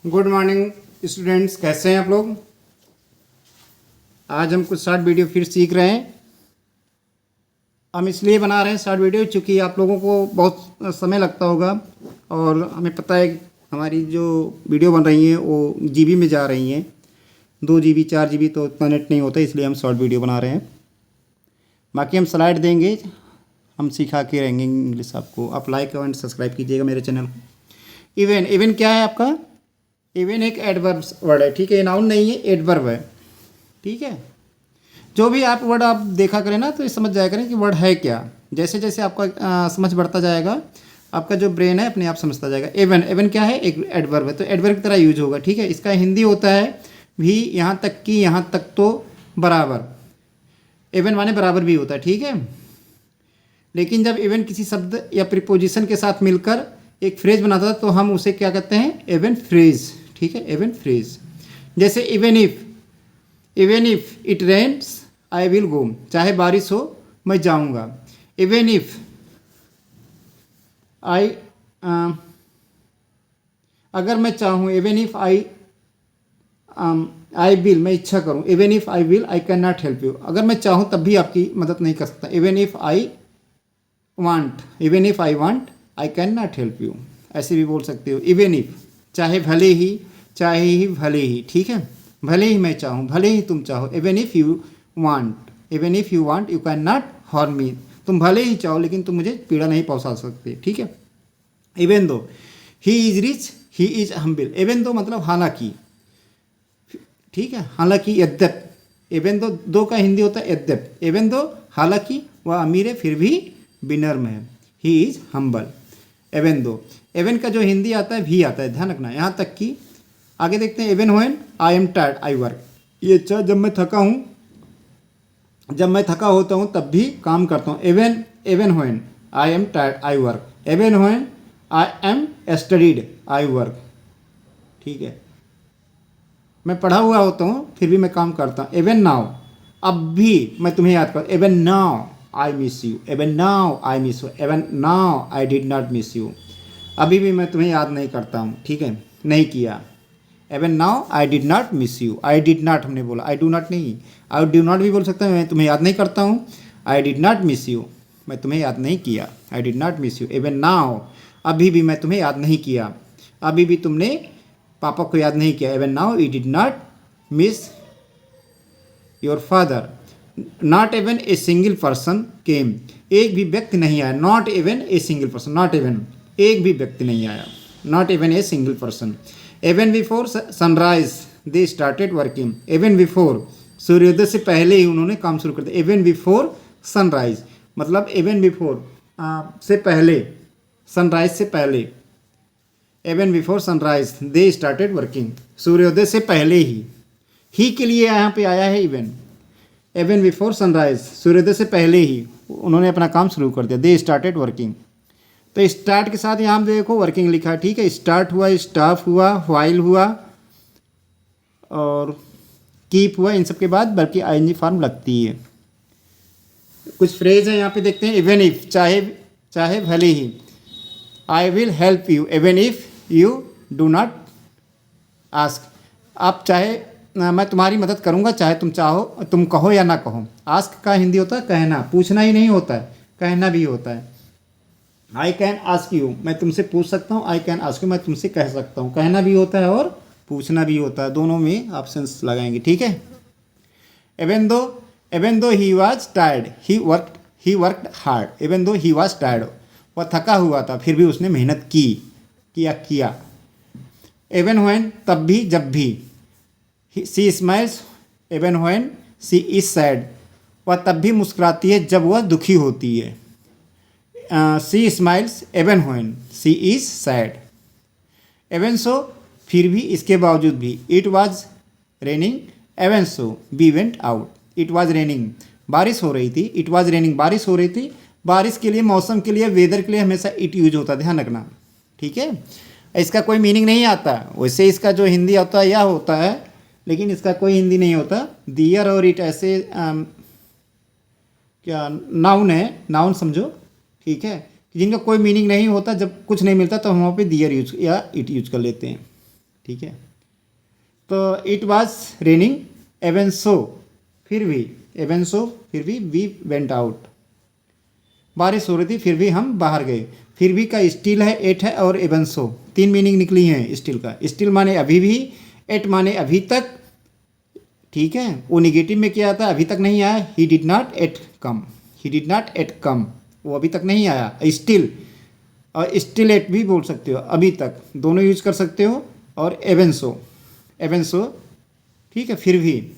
Good morning students, कैसे हैं आप लोग। आज हम कुछ शॉर्ट वीडियो फिर सीख रहे हैं। हम इसलिए बना रहे हैं शॉर्ट वीडियो क्योंकि आप लोगों को बहुत समय लगता होगा और हमें पता है हमारी जो वीडियो बन रही हैं वो जीबी में जा रही हैं। 2 GB 4 GB तो इतना नेट नहीं होता, इसलिए हम शॉर्ट वीडियो बना रहे हैं। बाकी हम स्लाइड देंगे, हम सिखा के रहेंगे इंग्लिश आपको। आप लाइक कमेंट सब्सक्राइब कीजिएगा मेरे चैनल को। इवन क्या है आपका? इवन एक एडवर्ब वर्ड है, ठीक है। नाउन नहीं है, एडवर्ब है, ठीक है। जो भी आप वर्ड आप देखा करें ना तो ये समझ जाया करें कि वर्ड है क्या। जैसे जैसे आपका समझ बढ़ता जाएगा, आपका जो ब्रेन है अपने आप समझता जाएगा। एवन क्या है? एक एडवर्ब है, तो एडवर्ब की तरह यूज होगा, ठीक है। इसका हिंदी होता है भी, यहाँ तक कि, यहाँ तक तो, बराबर। एवन माने बराबर भी होता है, ठीक है। लेकिन जब एवन किसी शब्द या प्रीपोजिशन के साथ मिलकर एक फ्रेज बनाता है तो हम उसे क्या कहते हैं? एवन फ्रेज, ठीक है। Even phrase. जैसे even if it rains I will go, चाहे बारिश हो मैं जाऊंगा। इवन इफ आई अगर मैं चाहूँ, इवन इफ आई विल मैं इच्छा करूँ। Even if I will I can not help you, अगर मैं चाहूँ तब भी आपकी मदद नहीं कर सकता। Even if I want I can not help you, ऐसे भी बोल सकते हो। इवन इफ, चाहे भले ही, ठीक है। भले ही मैं चाहूँ, भले ही तुम चाहो। Even if you want you can not harm me, तुम भले ही चाहो लेकिन तुम मुझे पीड़ा नहीं पहुंचा सकते, ठीक है। Even though he is rich he is humble, even though मतलब हालांकि, ठीक है। हालांकि, यद्यप। इवन दो का हिंदी होता है यद्यप। इवन दो हालांकि वह अमीर है फिर भी विनम्र है। He is humble. एवन दो, एवन का जो हिंदी आता है भी आता है, ध्यान रखना। यहाँ तक कि आगे देखते हैं। Even when I am tired I work, ये अच्छा, जब मैं थका होता हूँ तब भी काम करता हूँ। Even when I am tired I work. Even when I am studied I work, ठीक है। मैं पढ़ा हुआ होता हूँ फिर भी मैं काम करता हूँ। एवन नाउ, अब भी मैं तुम्हें याद करता हूँ। Even now I miss you, even now I miss you, even now I did not miss you, अभी भी मैं तुम्हें याद नहीं करता हूँ, ठीक है, नहीं किया। Even now I did not miss you, I did not हमने बोला, आई डू नॉट नहीं, आई डू नॉट भी बोल सकता हूँ, मैं तुम्हें याद नहीं करता हूँ। I did not miss you, मैं तुम्हें याद नहीं किया, I did not miss you. Even now, अभी भी मैं तुम्हें याद नहीं किया, अभी भी तुमने पापा को याद नहीं किया। Even now you did not miss your father. Not even a single person came, एक भी व्यक्ति नहीं आया। Not even a single person, not even, एक भी व्यक्ति नहीं आया। Not even a single person. Even before sunrise they started working, even before, सूर्योदय से पहले ही उन्होंने काम शुरू कर दिया। एवन बिफोर सनराइज मतलब एवन बिफोर से पहले, सनराइज से पहले। Even before sunrise they started working, सूर्योदय से पहले ही के लिए यहाँ पे आया है इवन। एवन बिफोर सनराइज, सूर्योदय से पहले ही उन्होंने अपना काम शुरू कर दिया। दे स्टार्टेड वर्किंग, तो स्टार्ट के साथ यहाँ देखो वर्किंग लिखा है, ठीक है। स्टार्ट हुआ, स्टाफ हुआ, व्हाइल हुआ और कीप हुआ, इन सब के बाद बल्कि आईएनजी फॉर्म लगती है। कुछ फ्रेज है यहाँ पे देखते हैं। इवन इफ, चाहे भले ही। I will help you even if you do not ask, आप चाहे मैं तुम्हारी मदद करूंगा चाहे तुम कहो या ना कहो। आस्क का हिंदी होता है कहना, पूछना ही नहीं होता है, कहना भी होता है। आई कैन आस्क यू, मैं तुमसे पूछ सकता हूँ। आई कैन आस्क यू, मैं तुमसे कह सकता हूँ। कहना भी होता है और पूछना भी होता है, दोनों में ऑप्शंस लगाएंगे, ठीक है। Even though he was tired he worked hard. Even though he was tired, वह थका हुआ था फिर भी उसने मेहनत किया। एवन व्हेन, तब भी, जब भी। She smiles even when she is sad, वह तब भी मुस्कुराती है जब वह दुखी होती है। She smiles even when she is sad. Even so, फिर भी, इसके बावजूद भी। It was raining even so we went out. It was raining, बारिश हो रही थी। इट वॉज रेनिंग, बारिश हो रही थी। बारिश के लिए, मौसम के लिए, वेदर के लिए हमेशा इट यूज होता है, ध्यान रखना, ठीक है। इसका कोई मीनिंग नहीं आता, वैसे इसका जो हिंदी होता है यह होता है, लेकिन इसका कोई हिंदी नहीं होता। दियर और इट ऐसे क्या नाउन है, नाउन समझो, ठीक है, जिनका कोई मीनिंग नहीं होता। जब कुछ नहीं मिलता तो हम वहाँ पे दियर यूज या इट यूज कर लेते हैं। ठीक है। तो it was raining even so, फिर भी एवन सो फिर भी वी वेंट आउट, बारिश हो रही थी फिर भी हम बाहर गए। फिर भी का स्टिल है, एट है और एवन सो, तीन मीनिंग निकली हैं स्टिल का। स्टिल माने अभी भी, एट माने अभी तक, ठीक है। वो निगेटिव में क्या आता है, अभी तक नहीं आया, he did not yet come, he did not yet come, वो अभी तक नहीं आया। स्टिल और स्टिल एट भी बोल सकते हो, अभी तक, दोनों यूज कर सकते हो। और एवन सो, एवन सो, ठीक है। फिर भी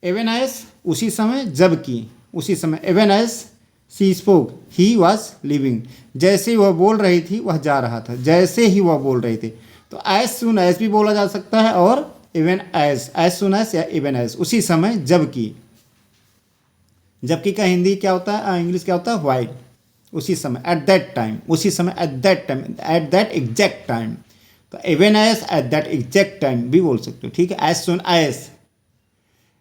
एवन एस, उसी समय, जब की, उसी समय। Even as she spoke he was living, जैसे वह बोल रही थी वह जा रहा था, जैसे ही वह बोल रहे थे। तो एज सुन एज भी बोला जा सकता है और इवन एज सुन एज या इवन एज, उसी समय, जबकि। जबकि का हिंदी क्या होता है, इंग्लिश क्या होता है, व्हाइल, उसी समय, एट दैट टाइम, उसी समय, at that time, at that exact time. तो even as at that exact time भी बोल सकते हो, ठीक है। As soon as,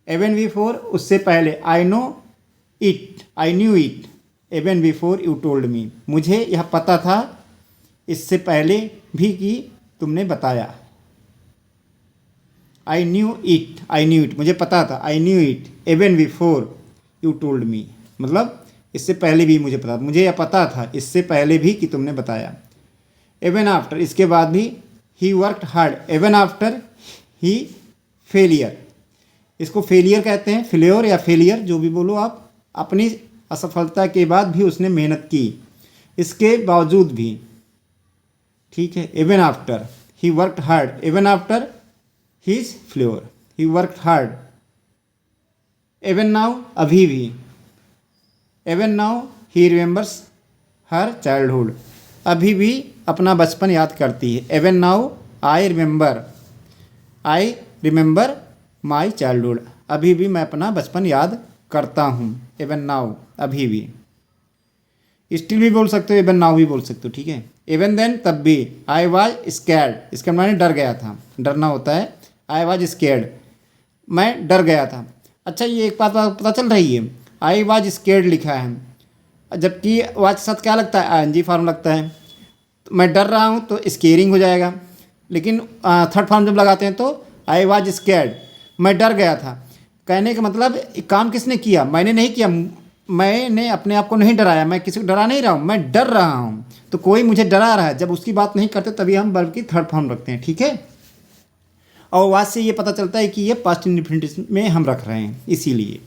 even before, उससे पहले। I know it, I knew it, even before you told me, मुझे यह पता था इससे पहले भी कि तुमने बताया। आई knew it, I knew it, मुझे पता था, आई knew it even before you told मी, मतलब इससे पहले भी मुझे पता था, मुझे यह पता था इससे पहले भी कि तुमने बताया। इवन आफ्टर, इसके बाद भी। ही वर्कड हार्ड, इवन आफ्टर ही फेलियर, इसको फेलियर कहते हैं, फेल्योर या फेलियर जो भी बोलो आप। अपनी असफलता के बाद भी उसने मेहनत की, इसके बावजूद भी, ठीक है। Even after he worked hard, even after his failure, he worked hard. Even now, अभी भी। Even now he remembers her childhood, अभी भी अपना बचपन याद करती है। Even now I remember my childhood, अभी भी मैं अपना बचपन याद करता हूँ। इवन नाउ, अभी भी। स्टिल भी बोल सकते हो, इवन नाउ भी बोल सकते हो, ठीक है। इवन देन, तब भी। आई वॉज स्कैर्ड, इसका माने डर गया था, डरना होता है। आई वॉज स्कैर्ड, मैं डर गया था। अच्छा, ये एक बात पता चल रही है, आई वॉज स्कैर्ड लिखा है, जबकि वाज के साथ क्या लगता है, आईएनजी फॉर्म लगता है। तो मैं डर रहा हूँ तो स्केयरिंग हो जाएगा, लेकिन थर्ड फॉर्म जब लगाते हैं तो आई वॉज स्कैर्ड, मैं डर गया था। कहने का मतलब, काम किसने किया, मैंने नहीं किया, मैंने अपने आप को नहीं डराया, मैं किसी को डरा नहीं रहा हूँ, मैं डर रहा हूँ। तो कोई मुझे डरा रहा है, जब उसकी बात नहीं करते तभी हम वर्ब की थर्ड फॉर्म रखते हैं, ठीक है। और वाज से ये पता चलता है कि ये पास्ट इंडेफिनिट में हम रख रहे हैं, इसीलिए।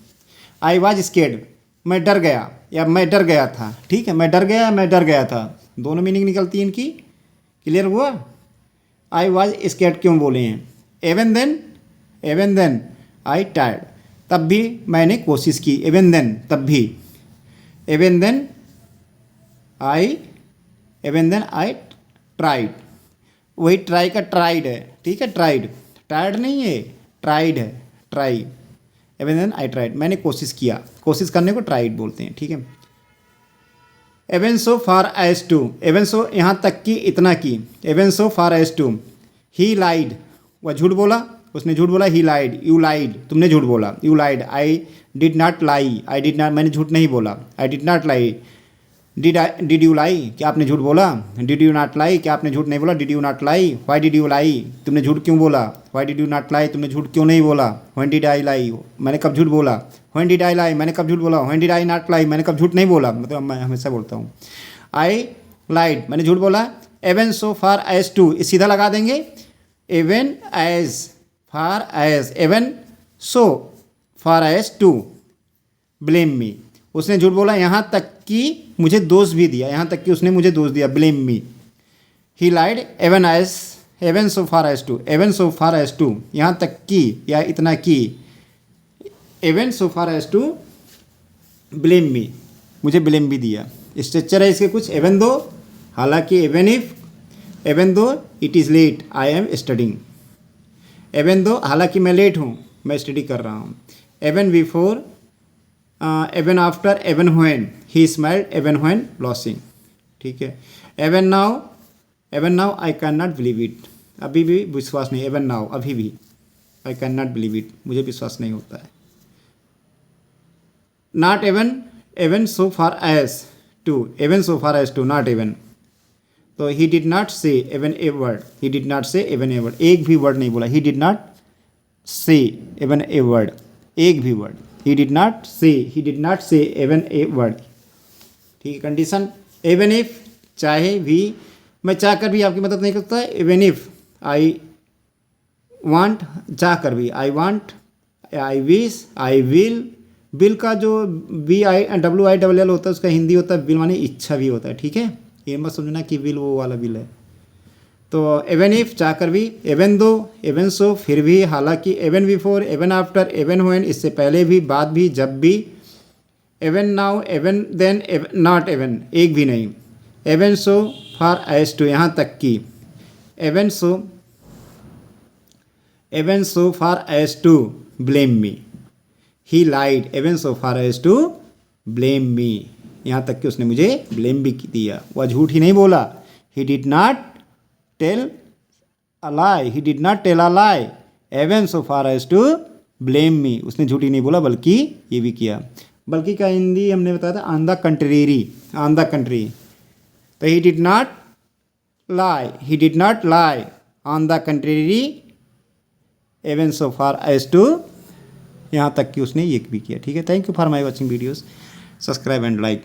आई वॉज स्केर्ड, मैं डर गया या मैं डर गया था, ठीक है। मैं डर गया, मैं डर गया था, दोनों मीनिंग निकलती है इनकी। क्लियर हुआ। आई वॉज स्केर्ड क्यों बोले हैं। एवन देन आई टायर्ड, तब भी मैंने कोशिश की। एवन देन, तब भी। एवन देन आई ट्राइड, वही ट्राई का ट्राइड है, ठीक है। ट्राइड, टायर्ड नहीं है, ट्राइड है, try. Even then I tried, मैंने कोशिश किया, कोशिश करने को ट्राइड बोलते हैं, ठीक है। Even so far as to, even so यहाँ तक कि, इतना की। Even so far as to, he lied, वह झूठ बोला, उसने झूठ बोला। ही लाइड, यू लाइड, तुमने झूठ बोला। You lied, I did not lie, I did not, मैंने झूठ नहीं बोला। I did not lie. Did you lie, क्या आपने झूठ बोला। डिड यू नॉट लाई, क्या आपने झूठ नहीं बोला। Did you not lie. Why did you लाई, तुमने झूठ क्यों बोला। Why did you not lie, तुमने झूठ क्यों नहीं बोला। व्हेन डिड आई लाई, मैंने कब झूठ बोला। व्हेन डिड आई लाई, मैंने कब झूठ बोला। When did I not lie, मैंने कब झूठ नहीं बोला, मतलब मैं हमेशा बोलता हूँ। आई लाइड, मैंने झूठ बोला। Even so far as to, सीधा लगा देंगे। Even as far as, even so far as to blame me, उसने झूठ बोला यहाँ तक कि मुझे दोष भी दिया, यहाँ तक कि उसने मुझे दोष दिया। Blame me. He lied even so far as to, even so far as to, यहाँ तक कि या इतना कि। Even so far as to blame me, मुझे ब्लेम भी दिया। स्ट्रक्चर है इसके कुछ। एवन दो, हालांकि। Even though it is late I am studying, even though, हालांकि मैं लेट हूँ, मैं स्टडी कर रहा हूँ। Even before, even after, even when he smiled, even when losing, ठीक है। Even now I can not believe it, अभी भी विश्वास नहीं। एवन नाउ, अभी भी। I can not believe it, मुझे विश्वास नहीं होता है। Not even, even so far as to, even so far as to, not even. तो he did not say even a word, he did not say even a word, एक भी word नहीं बोला, he did not say even a word, एक भी word, he did not से, ही did not say even a word. ठीक है, condition even if, चाहे भी, मैं चाह कर भी आपकी मदद नहीं करता है, इवन इफ आई वांट, चाह कर भी, I want, I wish, I will का जो WILL होता है उसका हिंदी होता है विल माने इच्छा भी होता है। ठीक है, ये मत समझना कि विल वो वाला विल है। तो इवन इफ चाह कर भी, इवन दो, इवन सो फिर भी, हालांकि, even before, even after, even when इससे पहले भी, बाद भी, जब भी, even now, even then, not even एक भी नहीं, even so far as to यहाँ तक कि, even so far as to blame me, he lied even so far as to blame me, यहाँ तक कि उसने मुझे ब्लेम भी दिया, वह झूठ ही नहीं बोला। He did not tell a lie, he did not tell a lie even so far as to blame me, उसने झूठ ही नहीं बोला बल्कि ये भी किया। बल्कि का हिंदी हमने बताया था on the contrary, on the country. तो he did not lie, he did not lie on the contrary even so far as to, यहाँ तक कि उसने ये भी किया। ठीक है, thank you for my watching videos, subscribe and like.